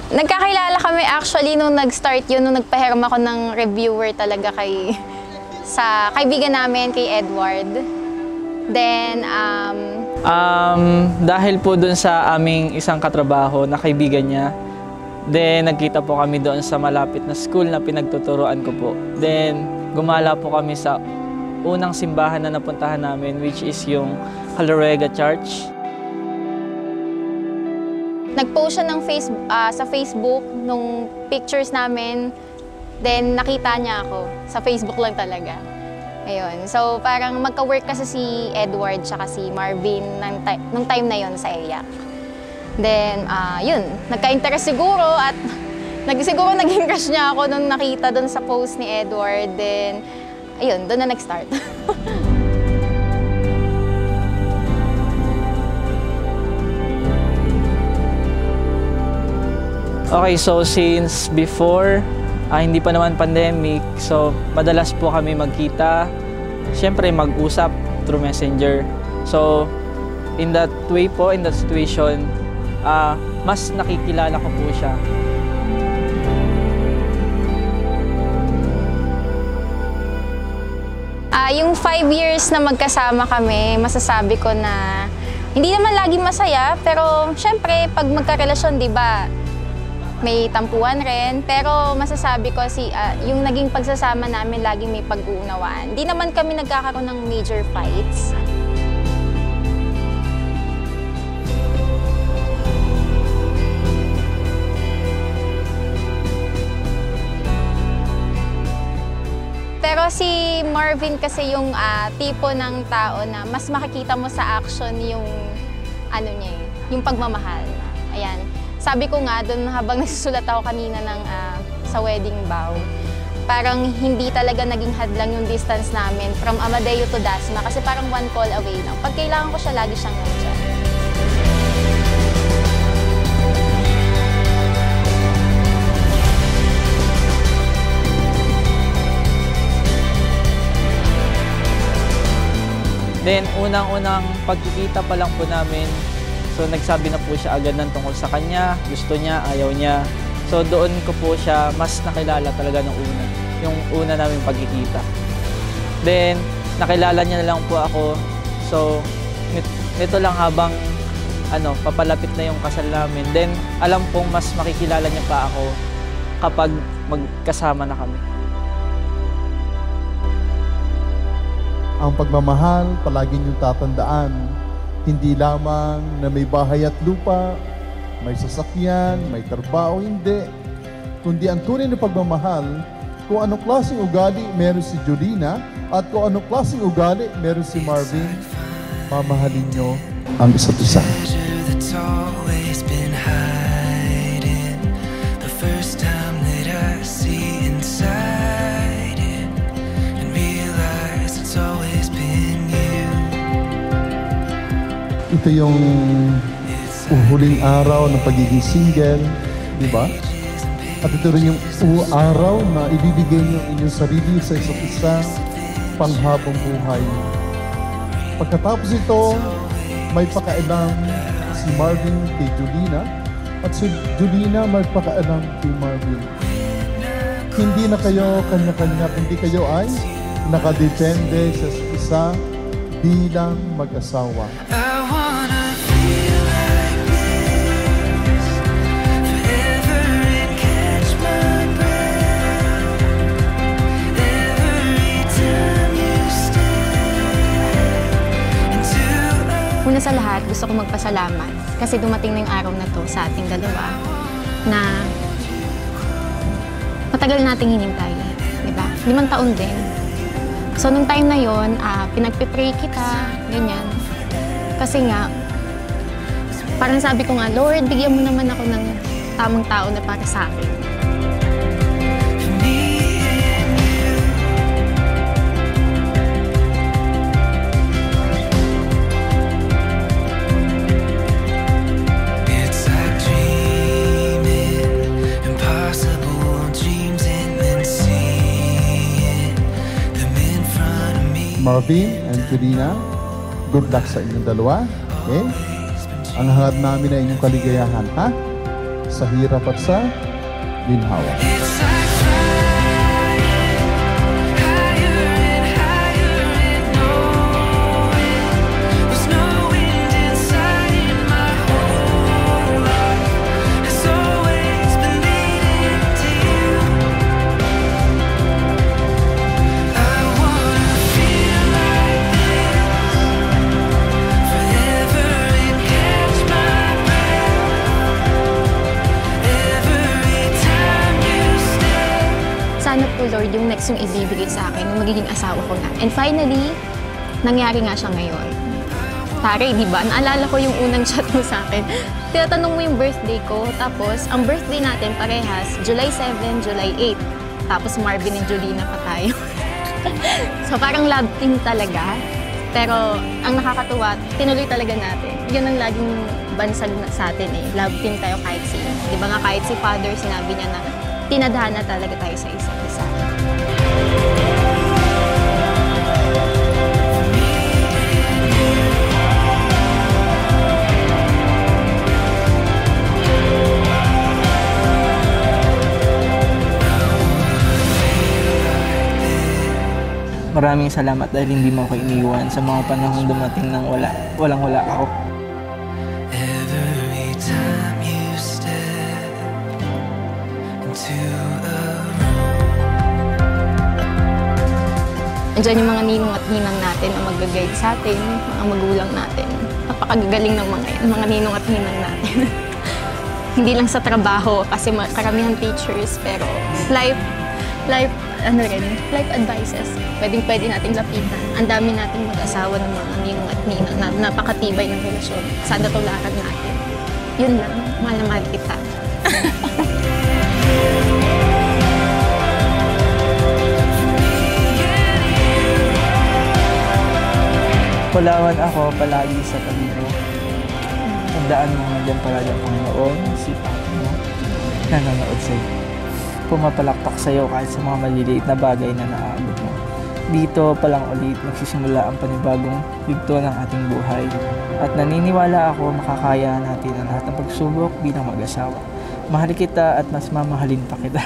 Nagkakilala kami actually nung nag-start yun, nung nagpahiram ako ng reviewer talaga sa kaibigan namin, kay Edward. Then, dahil po dun sa aming isang katrabaho na kaibigan niya, then nagkita po kami doon sa malapit na school na pinagtuturuan ko po. Then, gumala po kami sa unang simbahan na napuntahan namin, which is yung Caloruega Church. Nag-post siya ng sa Facebook nung pictures namin. Then nakita niya ako. Sa Facebook lang talaga. Ayun. So parang magka-work kasi si Edward tsaka si Marvin nung time na yon sa EYAC. Then yun, nagka-interest siguro at siguro naging crush niya ako nung nakita doon sa post ni Edward. Then ayun, doon na nag-start. Okay, so since before, hindi pa naman pandemic, so madalas po kami magkita, siyempre mag-usap through Messenger. So, in that way po, in that situation, mas nakikilala ko po siya. Yung 5 years na magkasama kami, masasabi ko na hindi naman lagi masaya, pero siyempre, pag magkarelasyon, di ba, may tampuan rin, pero masasabi ko yung naging pagsasama namin laging may pag-uunawaan. Hindi naman kami nagkakaroon ng major fights. Pero si Marvin kasi yung tipo ng tao na mas makikita mo sa action yung yung pagmamahal. Ayan. Sabi ko nga doon habang nagsusulat ako kanina sa wedding vow, parang hindi talaga naging hadlang yung distance namin from Amadeo to Dasma kasi parang one call away lang. Pag kailangan ko siya, lagi siyang nandiyan. Then, unang-unang pagkikita pa lang po namin, so nagsabi na po siya agad ng tungkol sa kanya, gusto niya, ayaw niya. So doon ko po siya mas nakilala talaga nung yung una naming pagkikita. Then nakilala niya na lang po ako. So nito lang habang papalapit na yung kasal namin. Then alam kong mas makikilala niya pa ako kapag magkasama na kami. Ang pagmamahal, palagi niyong tatandaan. Hindi lamang na may bahay at lupa, may sasakyan, may trabaho, hindi. Kundi ang tunay na pagmamahal, kung anong klaseng ugali meron si Julina at kung anong klaseng ugali meron si Marvin, mamahalin nyo ang isa't isa. Ito yung huling araw ng pagiging single, di ba? At ito rin yung araw na ibibigay niyo inyong sarili sa isa't isa panghabang buhay. Pagkatapos ito, may pakailang si Marvin kay Julina at si Julina may pakailang kay Marvin. Hindi na kayo kanya-kanya, kundi kayo ay nakadepende sa isa't isa bilang mag-asawa. Una sa lahat, gusto ko magpasalamat kasi dumating na yung araw na to sa ating dalawa na matagal nating hinintay, di ba? 5 taon din. So, nung time na yon, pinagpipray kita, ganyan. Kasi nga, parang sabi ko nga, Lord, bigyan mo naman ako ng tamang tao na para sa akin. Marvin and Julina, good luck sa inyong dalawa. Okay? Ang hangad namin ay inyong kaligayahan, ha? sa hirap at sa ginhawa. Sana po, Lord, yung next yung ibibigay sa akin, yung magiging asawa ko na. And finally, nangyari nga siya ngayon. Tare, di ba? Naalala ko yung unang chat mo sa akin. Tinatanong mo yung birthday ko, tapos ang birthday natin parehas, July 7, July 8. Tapos Marvin and Jolina pa tayo. So parang love team talaga. Pero ang nakakatuwa, tinuloy talaga natin. Yun ang laging bansag sa atin eh. Love team tayo kahit sino. Di ba nga kahit si Father, sinabi niya na tinadhana talaga tayo sa isa't isa. Maraming salamat dahil hindi mo ako iniwan sa mga panahong dumating nang walang-wala ako. Every time you step into a Andiyan yung mga ninong at ninang natin na mag-guide sa atin, mga magulang natin. Napakagagaling ng mga ninong at ninang natin. Hindi lang sa trabaho kasi karamihan teachers, pero life advices. Pwede nating lapitan. Ang dami nating mag-asawa ng mga ninong at ninang na napakatibay ng relasyon. Sana tularan natin. Yun lang, mahal na mahal kita. Palawan ako palagi sa tabi mo. Tandaan mo nandiyan palagi ang Panginoon, si Papa mo, nanonood sa'yo. Pumapalakpak sa'yo kahit sa mga maliliit na bagay na naaabot mo. Dito pa lang ulit magsisimula ang panibagong yugto ng ating buhay. At naniniwala ako makakaya natin ang lahat ng pagsubok bilang mag-asawa. Mahal kita at mas mamahalin pa kita.